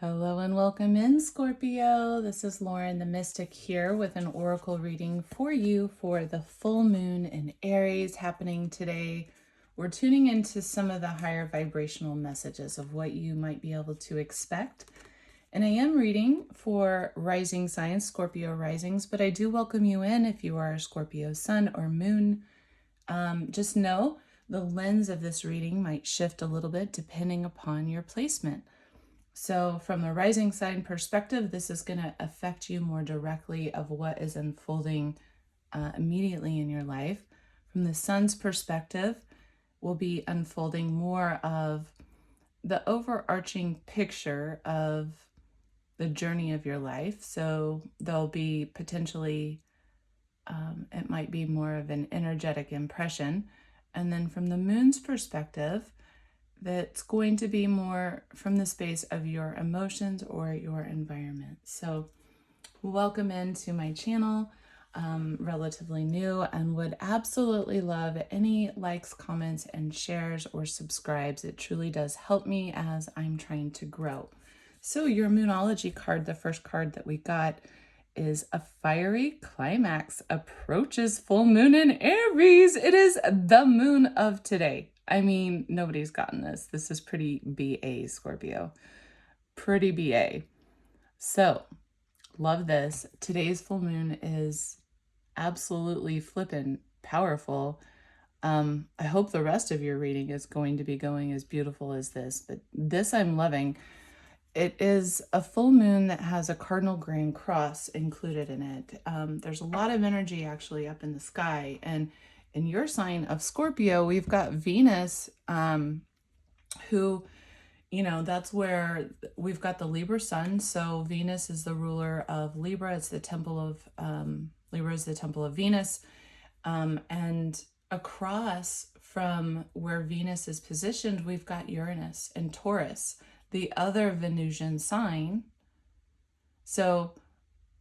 Hello and welcome in, Scorpio. This is Lauren the Mystic here with an oracle reading for you for the full moon in Aries happening today. We're tuning into some of the higher vibrational messages of what you might be able to expect. And I am reading for rising signs, Scorpio risings, but I do welcome you in if you are a Scorpio sun or moon. Just know the lens of this reading might shift a little bit depending upon your placement. So from the rising sign perspective, this is going to affect you more directly of what is unfolding immediately in your life. From the sun's perspective, we'll be unfolding more of the overarching picture of the journey of your life. So there'll be potentially, it might be more of an energetic impression. And then from the moon's perspective, that's going to be more from the space of your emotions or your environment. So welcome into my channel, relatively new, and would absolutely love any likes, comments, and shares or subscribes. It truly does help me as I'm trying to grow. So your Moonology card, the first card that we got, is a fiery climax approaches full moon in Aries. It is the moon of today. I mean, nobody's gotten this. This is pretty BA, Scorpio. Pretty BA. So, love this. Today's full moon is absolutely flippin' powerful. I hope the rest of your reading is going to be going as beautiful as this, but this I'm loving. It is a full moon that has a cardinal grand cross included in it. There's a lot of energy actually up in the sky, and in your sign of Scorpio, we've got Venus, who, that's where we've got the Libra sun. So Venus is the ruler of Libra. It's the temple of, Libra is the temple of Venus. And across from where Venus is positioned, we've got Uranus and Taurus, the other Venusian sign. So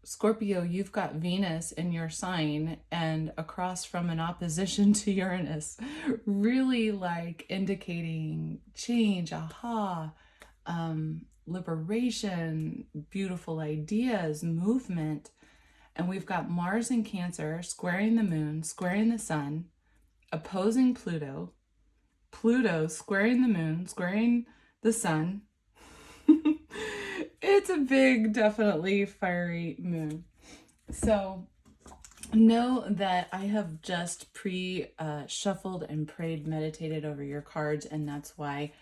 Scorpio, you've got Venus in your sign and across from an opposition to Uranus, really like indicating change, liberation, beautiful ideas, movement. And we've got Mars in Cancer squaring the moon, squaring the sun, opposing Pluto, Pluto squaring the moon, squaring the sun. It's a big, definitely fiery moon. So know that I have just shuffled and prayed, meditated over your cards, and that's why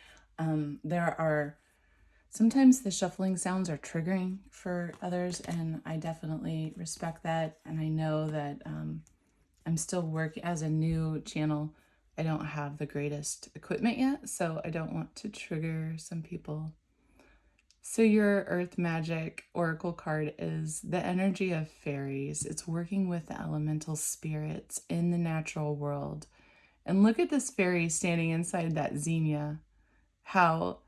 there are sometimes the shuffling sounds are triggering for others, and I definitely respect that. And I know that I'm still working as a new channel. I don't have the greatest equipment yet, so I don't want to trigger some people. So your Earth Magic Oracle card is the energy of fairies. It's working with the elemental spirits in the natural world. And look at this fairy standing inside that zinnia. How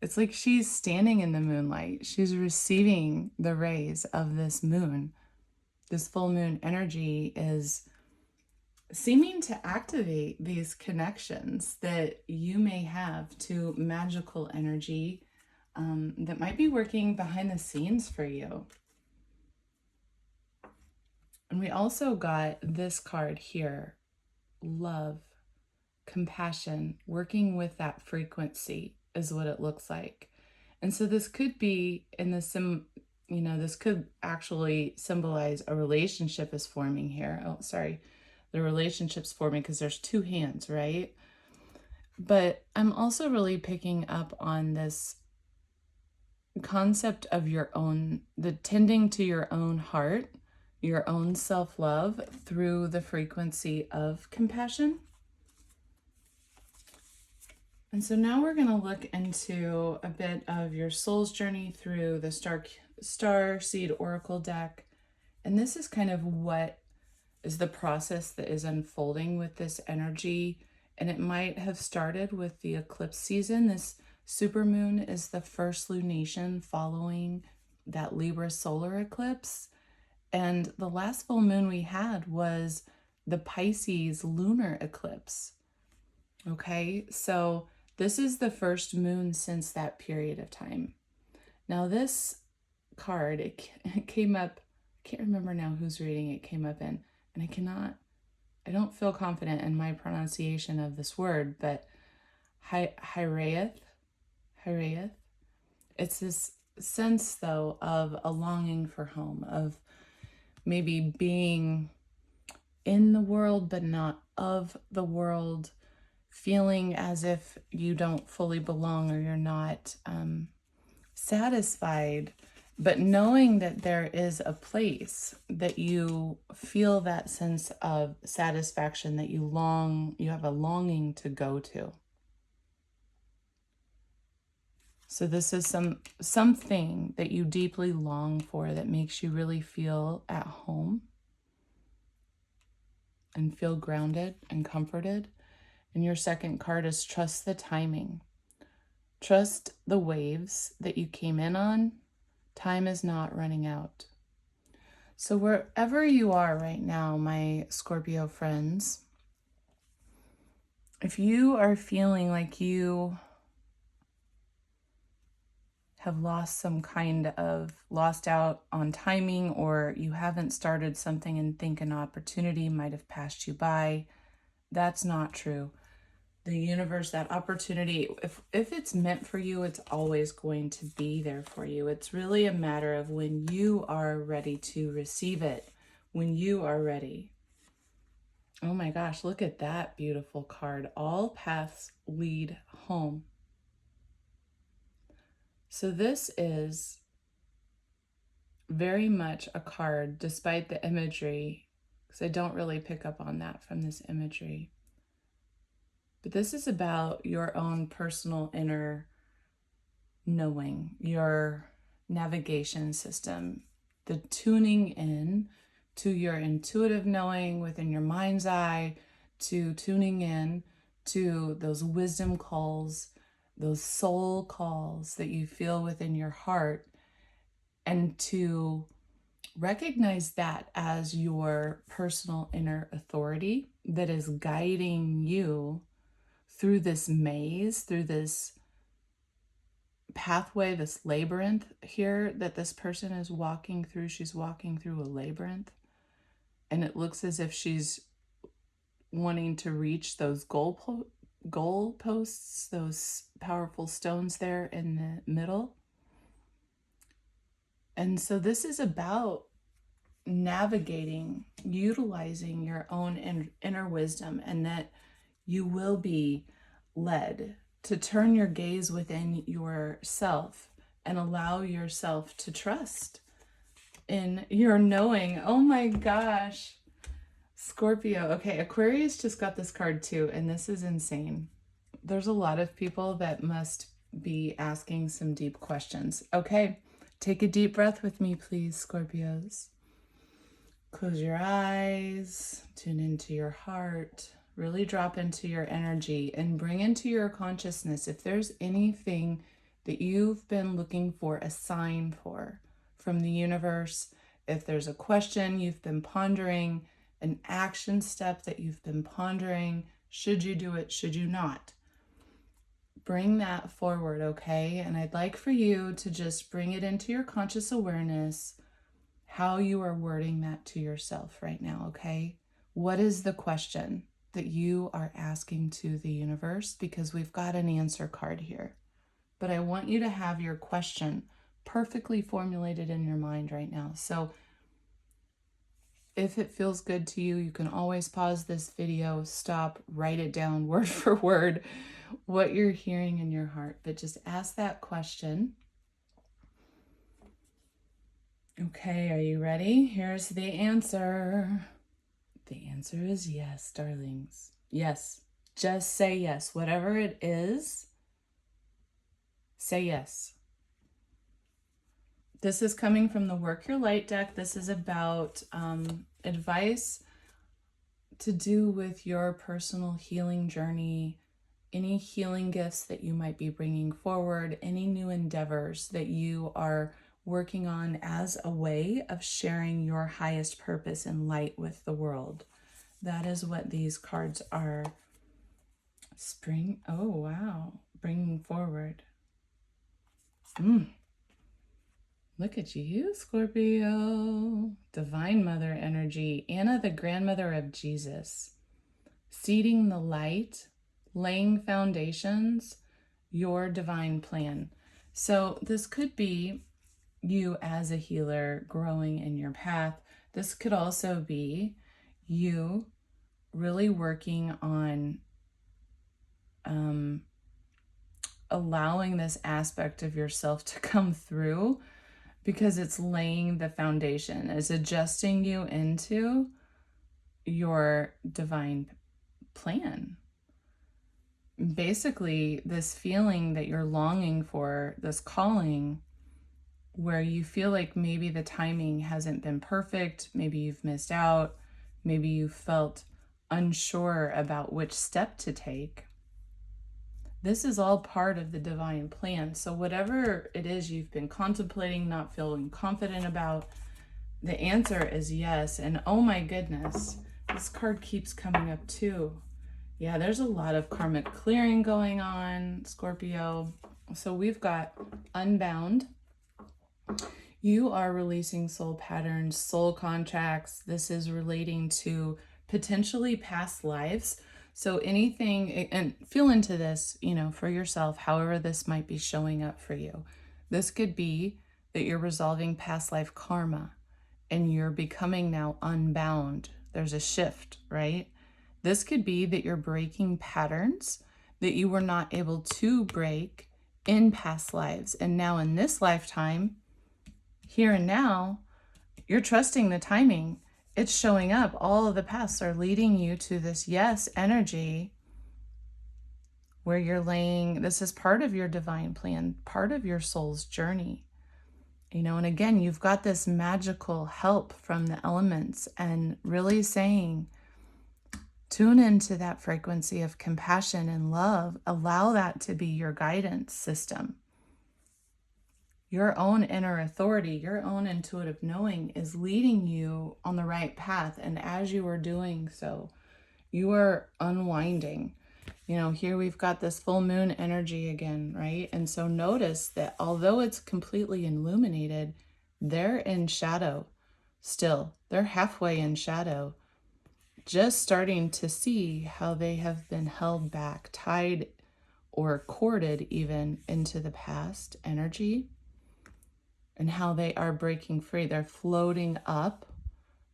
it's like she's standing in the moonlight. She's receiving the rays of this moon. This full moon energy is seeming to activate these connections that you may have to magical energy that might be working behind the scenes for you. And we also got this card here, love, compassion, working with that frequency is what it looks like. And so this could be in the this could actually symbolize a relationship is forming here. Oh, sorry. The relationship's forming because there's two hands, right? But I'm also really picking up on this concept of your own, the tending to your own heart, your own self-love through the frequency of compassion. And so now we're going to look into a bit of your soul's journey through the Star Seed Oracle deck. And this is kind of what is the process that is unfolding with this energy. And it might have started with the eclipse season. This Supermoon is the first lunation following that Libra solar eclipse. And the last full moon we had was the Pisces lunar eclipse. Okay, so this is the first moon since that period of time. Now this card, it came up, I can't remember now whose reading it came up in, and I don't feel confident in my pronunciation of this word, but Hyraeeth. It's this sense, though, of a longing for home, of maybe being in the world but not of the world, feeling as if you don't fully belong or you're not satisfied, but knowing that there is a place that you feel that sense of satisfaction, that you have a longing to go to. So this is something that you deeply long for that makes you really feel at home and feel grounded and comforted. And your second card is trust the timing. Trust the waves that you came in on. Time is not running out. So wherever you are right now, my Scorpio friends, if you are feeling like you have lost lost out on timing, or you haven't started something and think an opportunity might have passed you by, that's not true. The universe, that opportunity, if it's meant for you, it's always going to be there for you. It's really a matter of when you are ready to receive it, when you are ready. Oh my gosh, look at that beautiful card. All paths lead home. So this is very much a card, despite the imagery, because I don't really pick up on that from this imagery. But this is about your own personal inner knowing, your navigation system, the tuning in to your intuitive knowing within your mind's eye, to tuning in to those wisdom calls, those soul calls that you feel within your heart, and to recognize that as your personal inner authority that is guiding you through this maze, through this pathway, this labyrinth here that this person is walking through. She's walking through a labyrinth, and it looks as if she's wanting to reach those goal posts, those powerful stones there in the middle. And so this is about navigating, utilizing your own inner wisdom, and that you will be led to turn your gaze within yourself and allow yourself to trust in your knowing. Oh my gosh, Scorpio. Okay, Aquarius just got this card too, and this is insane. There's a lot of people that must be asking some deep questions. Okay, take a deep breath with me, please, Scorpios. Close your eyes, tune into your heart, really drop into your energy and bring into your consciousness if there's anything that you've been looking for a sign for from the universe, if there's a question you've been pondering, an action step that you've been pondering, should you do it, should you not? Bring that forward, okay? And I'd like for you to just bring it into your conscious awareness, how you are wording that to yourself right now, okay? What is the question that you are asking to the universe? Because we've got an answer card here. But I want you to have your question perfectly formulated in your mind right now. So if it feels good to you, you can always pause this video, stop, write it down word for word, what you're hearing in your heart. But just ask that question. Okay, are you ready? Here's the answer. The answer is yes, darlings. Yes. Just say yes. Whatever it is, say yes. This is coming from the Work Your Light deck. This is about advice to do with your personal healing journey, any healing gifts that you might be bringing forward, any new endeavors that you are working on as a way of sharing your highest purpose and light with the world. That is what these cards are bringing forward. Look at you, Scorpio. Divine Mother energy. Anna, the grandmother of Jesus. Seeding the light, laying foundations, your divine plan. So this could be you as a healer growing in your path. This could also be you really working on allowing this aspect of yourself to come through, because it's laying the foundation, it's adjusting you into your divine plan. Basically, this feeling that you're longing for, this calling, where you feel like maybe the timing hasn't been perfect, maybe you've missed out, maybe you felt unsure about which step to take. This is all part of the divine plan. So whatever it is you've been contemplating, not feeling confident about, the answer is yes. And oh my goodness, this card keeps coming up too. Yeah, there's a lot of karmic clearing going on, Scorpio. So we've got unbound. You are releasing soul patterns, soul contracts. This is relating to potentially past lives. So anything, and feel into this, for yourself, however this might be showing up for you. This could be that you're resolving past life karma and you're becoming now unbound. There's a shift, right? This could be that you're breaking patterns that you were not able to break in past lives. And now in this lifetime, here and now, you're trusting the timing. It's showing up. All of the paths are leading you to this yes energy where you're laying, this is part of your divine plan, part of your soul's journey. And again, you've got this magical help from the elements and really saying, tune into that frequency of compassion and love. Allow that to be your guidance system. Your own inner authority, your own intuitive knowing is leading you on the right path. And as you are doing so, you are unwinding. Here we've got this full moon energy again, right? And so notice that although it's completely illuminated, they're in shadow still. They're halfway in shadow, just starting to see how they have been held back, tied or corded even into the past energy, and how they are breaking free. They're floating up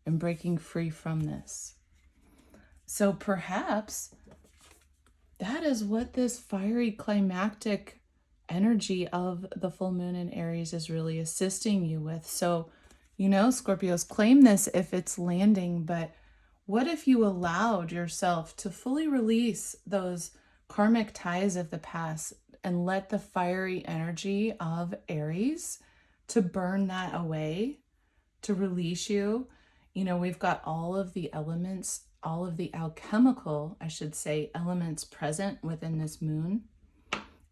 and breaking free from this. So perhaps that is what this fiery climactic energy of the full moon in Aries is really assisting you with. So, Scorpios, claim this if it's landing, but what if you allowed yourself to fully release those karmic ties of the past and let the fiery energy of Aries to burn that away, to release you? We've got all of the elements, all of the alchemical, I should say, elements present within this moon.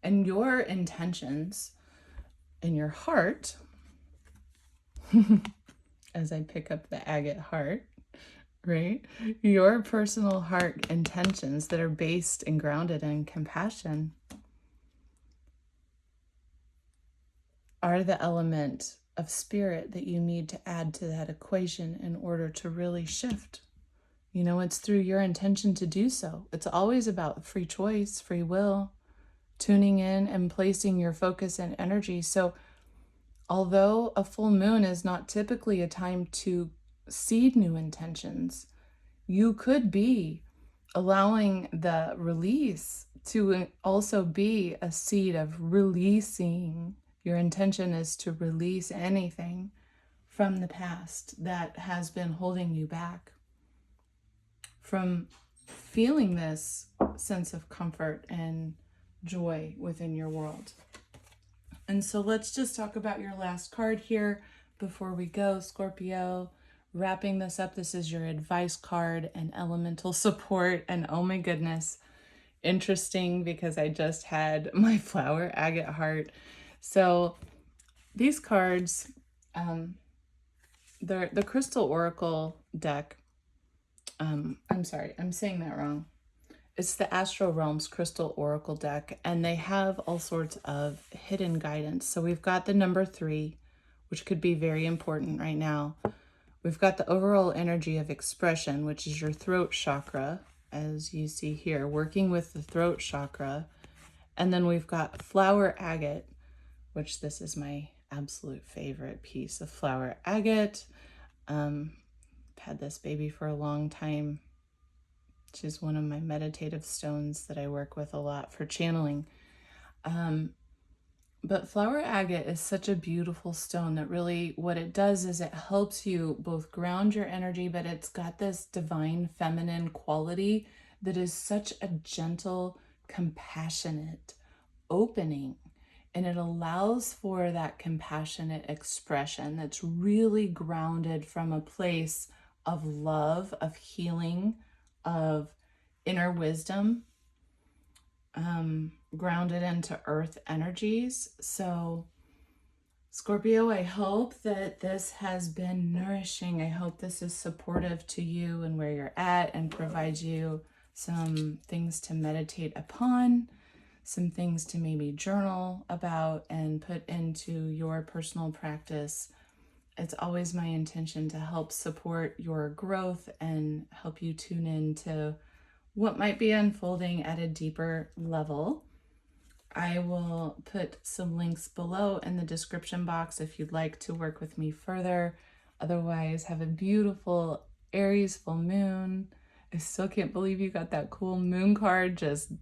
And your intentions in your heart, as I pick up the agate heart, right? Your personal heart intentions that are based and grounded in compassion are the element of spirit that you need to add to that equation in order to really shift. It's through your intention to do so. It's always about free choice, free will, tuning in and placing your focus and energy. So although a full moon is not typically a time to seed new intentions, you could be allowing the release to also be a seed of releasing. Your intention is to release anything from the past that has been holding you back from feeling this sense of comfort and joy within your world. And so let's just talk about your last card here before we go, Scorpio. Wrapping this up, this is your advice card and elemental support. And oh my goodness, interesting because I just had my flower agate heart. So these cards, they're the Crystal Oracle deck. I'm sorry, I'm saying that wrong. It's the Astral Realms Crystal Oracle deck, and they have all sorts of hidden guidance. So we've got the number 3, which could be very important right now. We've got the overall energy of expression, which is your throat chakra, as you see here, working with the throat chakra. And then we've got flower agate, which this is my absolute favorite piece of flower agate. I've had this baby for a long time. She's one of my meditative stones that I work with a lot for channeling. But flower agate is such a beautiful stone that really what it does is it helps you both ground your energy, but it's got this divine feminine quality that is such a gentle, compassionate opening. And it allows for that compassionate expression that's really grounded from a place of love, of healing, of inner wisdom, grounded into earth energies. So Scorpio, I hope that this has been nourishing. I hope this is supportive to you and where you're at and provides you some things to meditate upon, some things to maybe journal about and put into your personal practice. It's always my intention to help support your growth and help you tune in to what might be unfolding at a deeper level. I will put some links below in the description box if you'd like to work with me further. Otherwise, have a beautiful Aries full moon. I still can't believe you got that cool moon card, just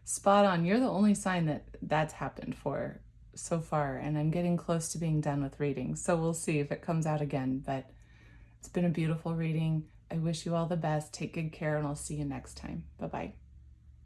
spot on. You're the only sign that that's happened for so far, and I'm getting close to being done with reading. So we'll see if it comes out again, but it's been a beautiful reading. I wish you all the best. Take good care, and I'll see you next time. Bye-bye.